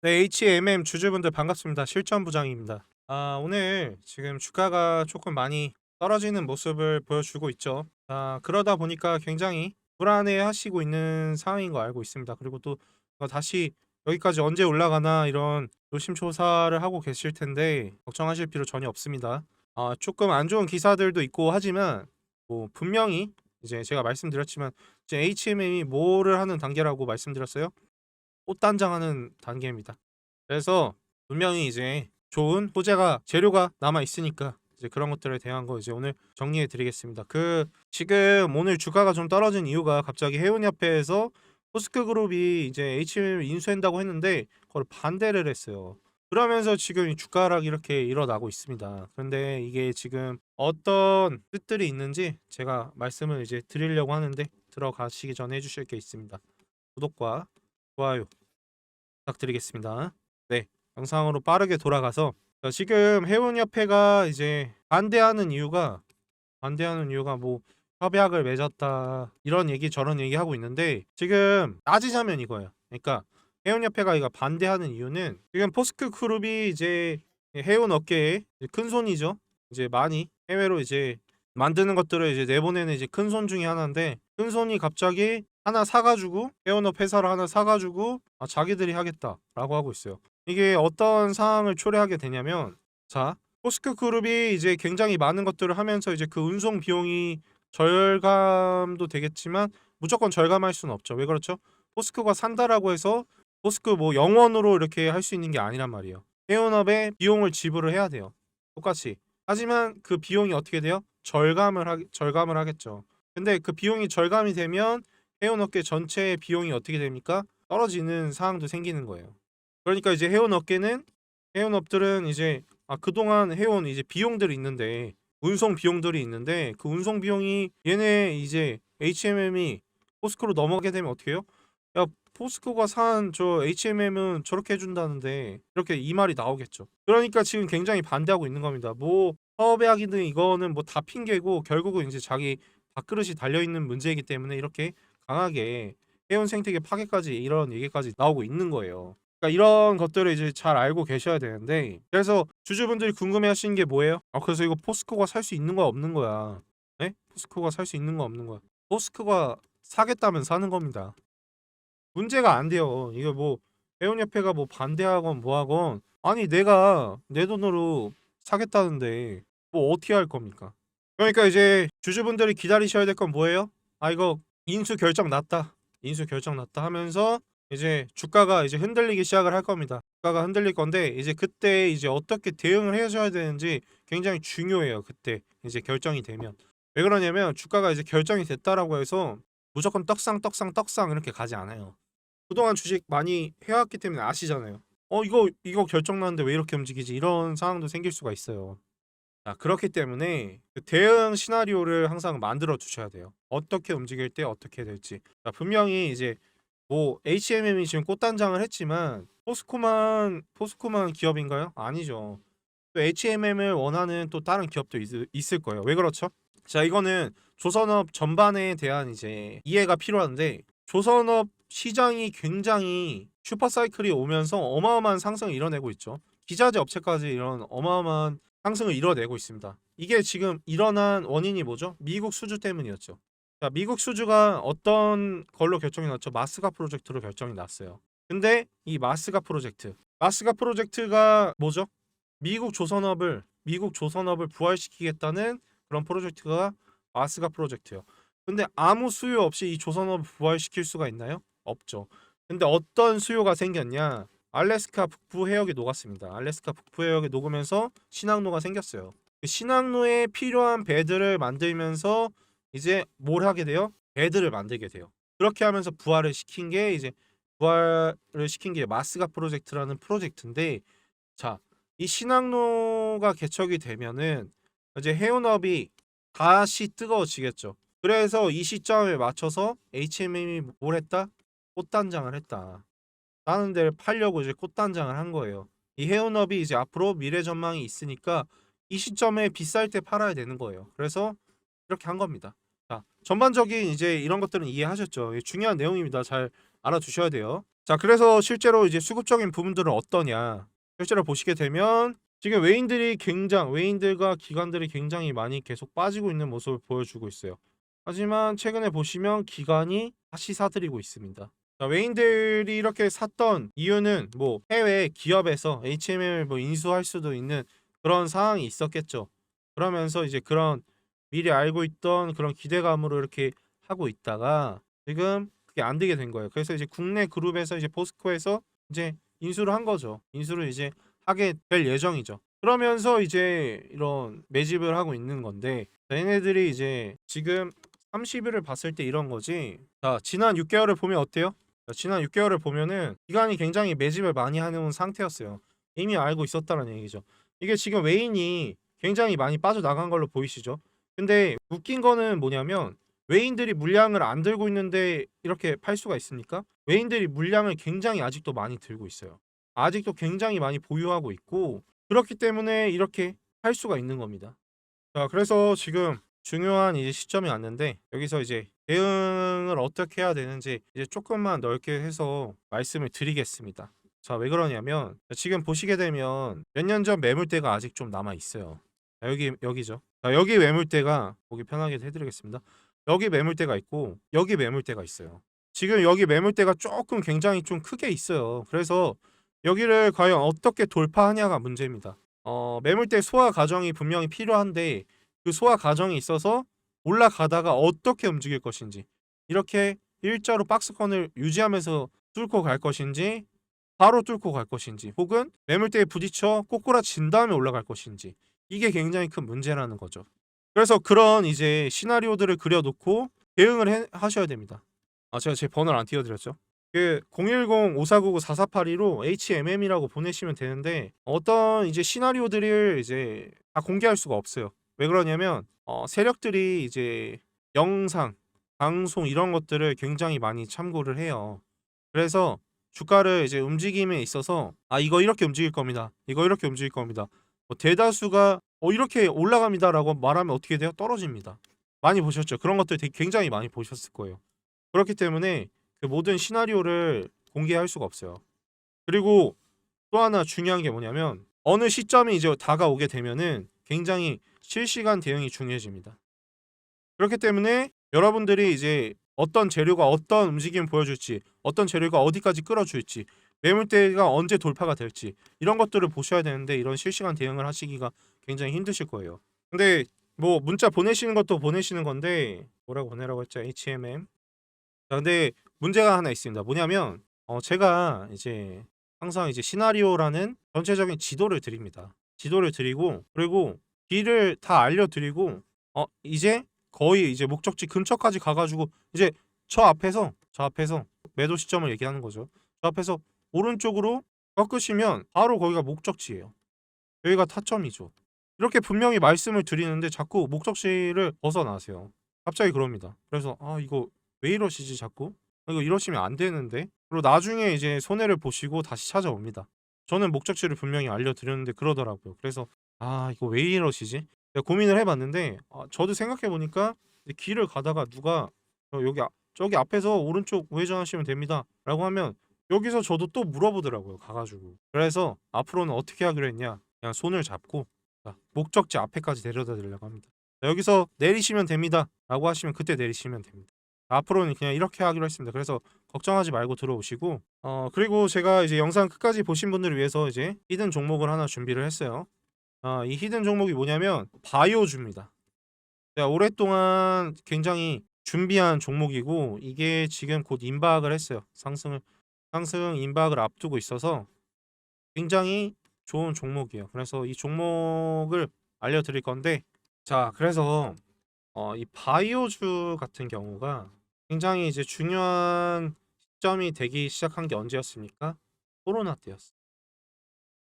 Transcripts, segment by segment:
네, HMM 주주분들 반갑습니다. 실전부장입니다. 오늘 지금 주가가 조금 많이 떨어지는 모습을 보여주고 있죠. 그러다 보니까 굉장히 불안해 하시고 있는 상황인 거 알고 있습니다. 그리고 또 다시 여기까지 언제 올라가나 이런 노심초사를 하고 계실 텐데 걱정하실 필요 전혀 없습니다. 조금 안 좋은 기사들도 있고 하지만 뭐 분명히 이제 제가 말씀드렸지만 이제 HMM이 뭐를 하는 단계라고 말씀드렸어요? 꽃단장하는 단계입니다. 그래서 분명히 이제 좋은 호재가 재료가 남아 있으니까 이제 그런 것들에 대한 거 이제 오늘 정리해 드리겠습니다. 지금 오늘 주가가 좀 떨어진 이유가 갑자기 해운협회에서 포스크그룹이 이제 HM을 인수한다고 했는데 그걸 반대를 했어요. 그러면서 지금 이 주가 하락이 이렇게 일어나고 있습니다. 그런데 이게 지금 어떤 뜻들이 있는지 제가 말씀을 이제 드리려고 하는데 들어가시기 전에 해 주실 게 있습니다. 구독과 좋아요 부탁드리겠습니다. 네, 영상으로 빠르게 돌아가서 지금 해운협회가 이제 반대하는 이유가 뭐 협약을 맺었다 이런 얘기 저런 얘기 하고 있는데 지금 따지자면 이거예요. 그러니까 해운협회가 이거 반대하는 이유는 지금 포스크 그룹이 이제 해운 업계의 이제 큰 손이죠. 이제 많이 해외로 이제 만드는 것들을 이제 내보내는 이제 큰 손 중에 하나인데 큰 손이 갑자기 하나 사가지고 해운업 회사를 하나 사가지고 자기들이 하겠다라고 하고 있어요. 이게 어떤 상황을 초래하게 되냐면 자 포스코 그룹이 이제 굉장히 많은 것들을 하면서 이제 그 운송 비용이 절감도 되겠지만 무조건 절감할 수는 없죠. 왜 그렇죠? 포스코가 산다라고 해서 포스코 뭐 영원으로 이렇게 할 수 있는 게 아니란 말이에요. 해운업에 비용을 지불을 해야 돼요. 똑같이. 하지만 그 비용이 어떻게 돼요? 절감을 하겠죠. 근데 그 비용이 절감이 되면 해운업계 전체의 비용이 어떻게 됩니까? 떨어지는 상황도 생기는 거예요. 그러니까 이제 해운업들은 이제 그동안 해온 이제 비용들이 있는데 운송 비용들이 있는데 그 운송 비용이 얘네 이제 HMM이 포스코로 넘어가게 되면 어떻게 해요? 야, 포스코가 산 저 HMM은 저렇게 해준다는데 이렇게 이 말이 나오겠죠. 그러니까 지금 굉장히 반대하고 있는 겁니다. 뭐 협약이든 이거는 뭐 다 핑계고 결국은 이제 자기 밥그릇이 달려있는 문제이기 때문에 이렇게 강하게 해운 생태계 파괴까지 이런 얘기까지 나오고 있는 거예요. 그러니까 이런 것들을 이제 잘 알고 계셔야 되는데 그래서 주주분들이 궁금해하시는 게 뭐예요? 그래서 이거 포스코가 살 수 있는 거야 없는 거야? 네? 포스코가 살 수 있는 거 없는 거야? 포스코가 사겠다면 사는 겁니다. 문제가 안 돼요. 이거 뭐 해운협회가 뭐 반대하건 뭐하건 아니 내가 내 돈으로 사겠다는데 뭐 어떻게 할 겁니까? 그러니까 이제 주주분들이 기다리셔야 될 건 뭐예요? 이거 인수 결정 났다. 인수 결정 났다 하면서 이제 주가가 이제 흔들리기 시작을 할 겁니다. 주가가 흔들릴 건데 이제 그때 이제 어떻게 대응을 해줘야 되는지 굉장히 중요해요. 그때 이제 결정이 되면. 왜 그러냐면 주가가 이제 결정이 됐다라고 해서 무조건 떡상 이렇게 가지 않아요. 그동안 주식 많이 해왔기 때문에 아시잖아요. 이거 결정 났는데 왜 이렇게 움직이지? 이런 상황도 생길 수가 있어요. 그렇기 때문에 그 대응 시나리오를 항상 만들어 두셔야 돼요. 어떻게 움직일 때 어떻게 될지. 분명히 이제 뭐 HMM이 지금 꽃단장을 했지만 포스코만 기업인가요? 아니죠. 또 HMM을 원하는 또 다른 기업도 있을 거예요. 왜 그렇죠? 자, 이거는 조선업 전반에 대한 이제 이해가 필요한데 조선업 시장이 굉장히 슈퍼사이클이 오면서 어마어마한 상승을 이뤄내고 있죠. 기자재 업체까지 이런 어마어마한 상승을 이뤄내고 있습니다. 이게 지금 일어난 원인이 뭐죠? 미국 수주 때문이었죠. 자, 미국 수주가 어떤 걸로 결정이 났죠? 마스가 프로젝트로 결정이 났어요. 근데 이 마스가 프로젝트가 뭐죠? 미국 조선업을 부활시키겠다는 그런 프로젝트가 마스가 프로젝트예요. 근데 아무 수요 없이 이 조선업을 부활시킬 수가 있나요? 없죠. 근데 어떤 수요가 생겼냐? 알래스카 북부 해역이 녹았습니다. 알래스카 북부 해역이 녹으면서 신항로가 생겼어요. 그 신항로에 필요한 배들을 만들면서 이제 뭘 하게 돼요? 배들을 만들게 돼요. 그렇게 하면서 부활을 시킨 게 마스가 프로젝트라는 프로젝트인데 자, 이 신항로가 개척이 되면은 이제 해운업이 다시 뜨거워지겠죠. 그래서 이 시점에 맞춰서 HMM이 뭘 했다? 꽃단장을 했다. 다른 데를 팔려고 이제 꽃단장을 한 거예요. 이 해운업이 이제 앞으로 미래 전망이 있으니까 이 시점에 비쌀 때 팔아야 되는 거예요. 그래서 이렇게 한 겁니다. 자, 전반적인 이제 이런 것들은 이해하셨죠? 중요한 내용입니다. 잘 알아두셔야 돼요. 자, 그래서 실제로 이제 수급적인 부분들은 어떠냐? 실제로 보시게 되면 지금 외인들과 기관들이 굉장히 많이 계속 빠지고 있는 모습을 보여주고 있어요. 하지만 최근에 보시면 기관이 다시 사들이고 있습니다. 자, 외인들이 이렇게 샀던 이유는 뭐 해외 기업에서 HMM을 뭐 인수할 수도 있는 그런 상황이 있었겠죠. 그러면서 이제 그런 미리 알고 있던 그런 기대감으로 이렇게 하고 있다가 지금 그게 안 되게 된 거예요. 그래서 이제 국내 그룹에서 이제 포스코에서 이제 인수를 한 거죠. 인수를 이제 하게 될 예정이죠. 그러면서 이제 이런 매집을 하고 있는 건데 얘네들이 이제 지금 30일을 봤을 때 이런 거지. 자, 지난 6개월을 보면 어때요? 자, 지난 6개월을 보면은 기관이 굉장히 매집을 많이 하는 상태였어요. 이미 알고 있었다는 얘기죠. 이게 지금 외인이 굉장히 많이 빠져나간 걸로 보이시죠? 근데 웃긴 거는 뭐냐면 외인들이 물량을 안 들고 있는데 이렇게 팔 수가 있습니까? 외인들이 물량을 굉장히 아직도 많이 들고 있어요. 아직도 굉장히 많이 보유하고 있고 그렇기 때문에 이렇게 할 수가 있는 겁니다. 자, 그래서 지금 중요한 이제 시점이 왔는데 여기서 이제 대응을 어떻게 해야 되는지 이제 조금만 넓게 해서 말씀을 드리겠습니다. 자, 왜 그러냐면 지금 보시게 되면 몇 년 전 매물대가 아직 좀 남아 있어요. 자, 여기죠. 자, 여기 매물대가 보기 편하게 해드리겠습니다. 여기 매물대가 있고 여기 매물대가 있어요. 지금 여기 매물대가 조금 굉장히 좀 크게 있어요. 그래서 여기를 과연 어떻게 돌파하냐가 문제입니다. 매물대 소화 과정이 분명히 필요한데 그 소화 과정이 있어서 올라가다가 어떻게 움직일 것인지 이렇게 일자로 박스권을 유지하면서 뚫고 갈 것인지 바로 뚫고 갈 것인지 혹은 매물대에 부딪혀 꼬꾸라진 다음에 올라갈 것인지 이게 굉장히 큰 문제라는 거죠. 그래서 그런 이제 시나리오들을 그려놓고 대응을 하셔야 됩니다. 아, 제가 제 번호를 안 띄워드렸죠. 그 010-5499-4482로 HMM이라고 보내시면 되는데 어떤 이제 시나리오들을 이제 다 공개할 수가 없어요. 왜 그러냐면 세력들이 이제 영상, 방송 이런 것들을 굉장히 많이 참고를 해요. 그래서 주가를 이제 움직임에 있어서 이거 이렇게 움직일 겁니다. 이거 이렇게 움직일 겁니다. 뭐 대다수가 이렇게 올라갑니다라고 말하면 어떻게 돼요? 떨어집니다. 많이 보셨죠? 그런 것들 되게 굉장히 많이 보셨을 거예요. 그렇기 때문에 그 모든 시나리오를 공개할 수가 없어요. 그리고 또 하나 중요한 게 뭐냐면 어느 시점이 이제 다가오게 되면은 굉장히 실시간 대응이 중요해집니다. 그렇기 때문에 여러분들이 이제 어떤 재료가 어떤 움직임을 보여줄지, 어떤 재료가 어디까지 끌어줄지, 매물대가 언제 돌파가 될지 이런 것들을 보셔야 되는데 이런 실시간 대응을 하시기가 굉장히 힘드실 거예요. 근데 뭐 문자 보내시는 것도 보내시는 건데 뭐라고 보내라고 했죠? HMM. 자, 근데 문제가 하나 있습니다. 뭐냐면 제가 이제 항상 이제 시나리오라는 전체적인 지도를 드립니다. 지도를 드리고 그리고 길을 다 알려드리고 이제 거의 이제 목적지 근처까지 가가지고 이제 저 앞에서 매도 시점을 얘기하는 거죠. 저 앞에서 오른쪽으로 꺾으시면 바로 거기가 목적지예요. 여기가 타점이죠. 이렇게 분명히 말씀을 드리는데 자꾸 목적지를 벗어나세요. 갑자기 그럽니다. 그래서 이거 왜 이러시지 자꾸? 이거 이러시면 안 되는데. 그리고 나중에 이제 손해를 보시고 다시 찾아옵니다. 저는 목적지를 분명히 알려드렸는데 그러더라고요. 그래서 이거 왜 이러시지? 제가 고민을 해봤는데 저도 생각해보니까 길을 가다가 누가 저기 앞에서 오른쪽 우회전하시면 됩니다라고 하면 여기서 저도 또 물어보더라고요. 가가지고. 그래서 앞으로는 어떻게 하기로 했냐? 그냥 손을 잡고 목적지 앞에까지 데려다 드리려고 합니다. 여기서 내리시면 됩니다라고 하시면 그때 내리시면 됩니다. 앞으로는 그냥 이렇게 하기로 했습니다. 그래서 걱정하지 말고 들어오시고 그리고 제가 이제 영상 끝까지 보신 분들을 위해서 이제 히든 종목을 하나 준비를 했어요. 이 히든 종목이 뭐냐면 바이오주입니다. 제가 오랫동안 굉장히 준비한 종목이고 이게 지금 곧 임박을 했어요. 상승 임박을 앞두고 있어서 굉장히 좋은 종목이에요. 그래서 이 종목을 알려드릴 건데 자, 그래서 이 바이오주 같은 경우가 굉장히 이제 중요한 시점이 되기 시작한 게 언제였습니까? 코로나 때였어요.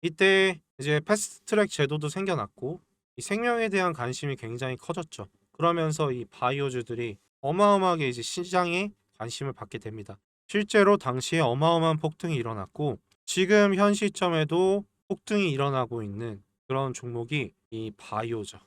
이때 이제 패스트트랙 제도도 생겨났고 이 생명에 대한 관심이 굉장히 커졌죠. 그러면서 이 바이오주들이 어마어마하게 이제 시장에 관심을 받게 됩니다. 실제로 당시에 어마어마한 폭등이 일어났고 지금 현 시점에도 폭등이 일어나고 있는 그런 종목이 이 바이오죠.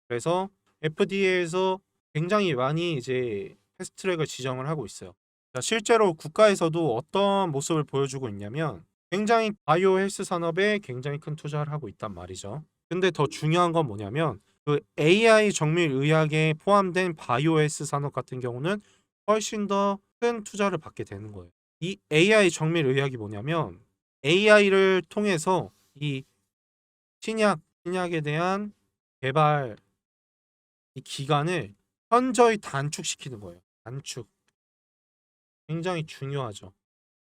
그래서 FDA에서 굉장히 많이 이제 패스트트랙을 지정을 하고 있어요. 자, 실제로 국가에서도 어떤 모습을 보여주고 있냐면 굉장히 바이오 헬스 산업에 굉장히 큰 투자를 하고 있단 말이죠. 근데 더 중요한 건 뭐냐면 그 AI 정밀 의학에 포함된 바이오 헬스 산업 같은 경우는 훨씬 더 큰 투자를 받게 되는 거예요. 이 AI 정밀 의학이 뭐냐면 AI를 통해서 이 신약에 대한 개발 이 기간을 현저히 단축시키는 거예요. 단축. 굉장히 중요하죠.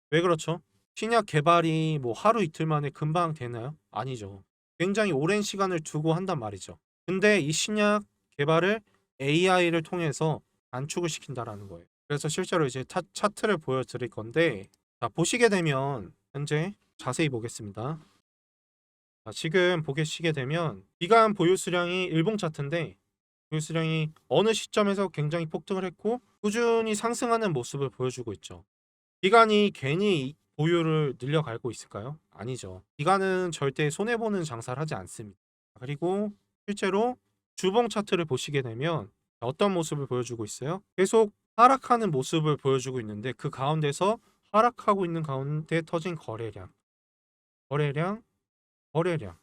왜 그렇죠? 신약 개발이 뭐 하루 이틀 만에 금방 되나요? 아니죠. 굉장히 오랜 시간을 두고 한단 말이죠. 근데 이 신약 개발을 AI를 통해서 단축을 시킨다라는 거예요. 그래서 실제로 이제 차트를 보여드릴 건데, 자, 보시게 되면 현재 자세히 보겠습니다. 자, 지금 보시게 되면 기간 보유 수량이 일봉 차트인데 보유 수량이 어느 시점에서 굉장히 폭등을 했고 꾸준히 상승하는 모습을 보여주고 있죠. 기관이 괜히 보유를 늘려가고 있을까요? 아니죠. 기관은 절대 손해보는 장사를 하지 않습니다. 그리고 실제로 주봉 차트를 보시게 되면 어떤 모습을 보여주고 있어요? 계속 하락하는 모습을 보여주고 있는데 그 가운데서 하락하고 있는 가운데 터진 거래량, 거래량, 거래량,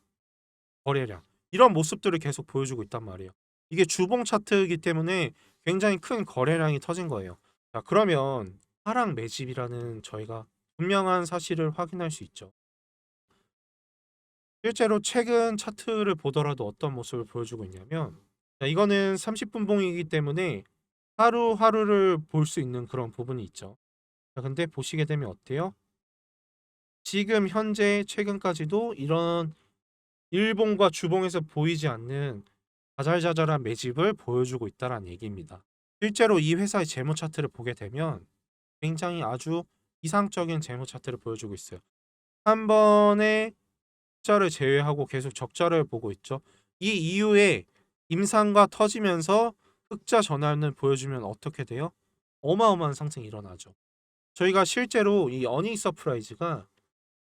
거래량 이런 모습들을 계속 보여주고 있단 말이에요. 이게 주봉 차트이기 때문에 굉장히 큰 거래량이 터진 거예요. 자, 그러면 하락 매집이라는 저희가 분명한 사실을 확인할 수 있죠. 실제로 최근 차트를 보더라도 어떤 모습을 보여주고 있냐면 자, 이거는 30분 봉이기 때문에 하루하루를 볼 수 있는 그런 부분이 있죠. 자, 근데 보시게 되면 어때요? 지금 현재 최근까지도 이런 일봉과 주봉에서 보이지 않는 자잘자잘한 매집을 보여주고 있다는 얘기입니다. 실제로 이 회사의 재무 차트를 보게 되면 굉장히 아주 이상적인 재무 차트를 보여주고 있어요. 한 번에 흑자를 제외하고 계속 적자를 보고 있죠. 이 이후에 임상과 터지면서 흑자 전환을 보여주면 어떻게 돼요? 어마어마한 상승이 일어나죠. 저희가 실제로 이 어닝 서프라이즈가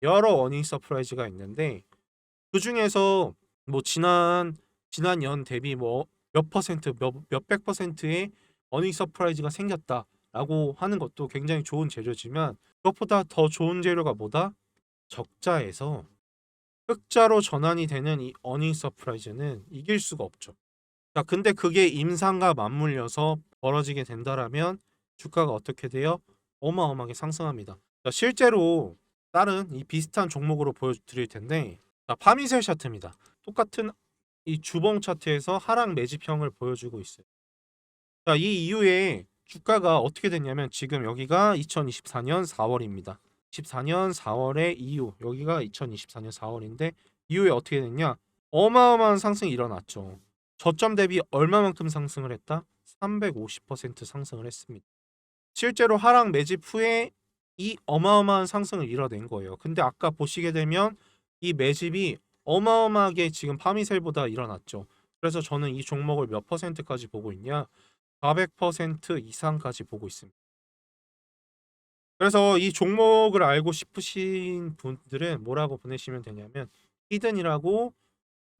여러 어닝 서프라이즈가 있는데 그 중에서 뭐 지난 연 대비 뭐 몇 퍼센트 몇백 퍼센트의 어닝 서프라이즈가 생겼다라고 하는 것도 굉장히 좋은 재료지만 그것보다 더 좋은 재료가 뭐다? 적자에서 흑자로 전환이 되는 이 어닝 서프라이즈는 이길 수가 없죠. 자, 근데 그게 임상과 맞물려서 벌어지게 된다라면 주가가 어떻게 돼요? 어마어마하게 상승합니다. 자, 실제로 다른 이 비슷한 종목으로 보여드릴 텐데 자, 파미셀 차트입니다. 똑같은 이 주봉 차트에서 하락 매집형을 보여주고 있어요. 자, 이 이후에 주가가 어떻게 됐냐면 지금 여기가 2024년 4월입니다. 14년 4월에 이후 여기가 2024년 4월인데 이후에 어떻게 됐냐? 어마어마한 상승이 일어났죠. 저점 대비 얼마만큼 상승을 했다? 350% 상승을 했습니다. 실제로 하락 매집 후에 이 어마어마한 상승을 이뤄낸 거예요. 근데 아까 보시게 되면 이 매집이 어마어마하게 지금 파미셀보다 일어났죠. 그래서 저는 이 종목을 몇 퍼센트까지 보고 있냐? 400% 이상까지 보고 있습니다. 그래서 이 종목을 알고 싶으신 분들은 뭐라고 보내시면 되냐면 히든이라고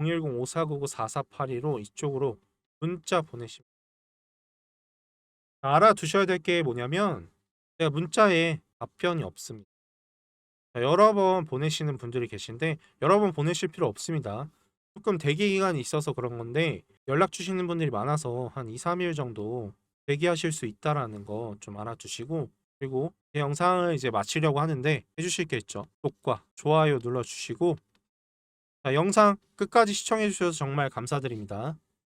010-5499-4482로 이쪽으로 문자 보내시면 알아두셔야 될 게 뭐냐면 제가 문자에 답변이 없습니다. 자, 여러 번 보내시는 분들이 계신데 여러 번 보내실 필요 없습니다. 조금 대기 기간이 있어서 그런 건데 연락 주시는 분들이 많아서 한 2, 3일 정도 대기하실 수 있다라는 거 좀 알아두시고 그리고 제 영상을 이제 마치려고 하는데 해주실 게 있죠. 구독과 좋아요 눌러주시고 자, 영상 끝까지 시청해 주셔서 정말 감사드립니다.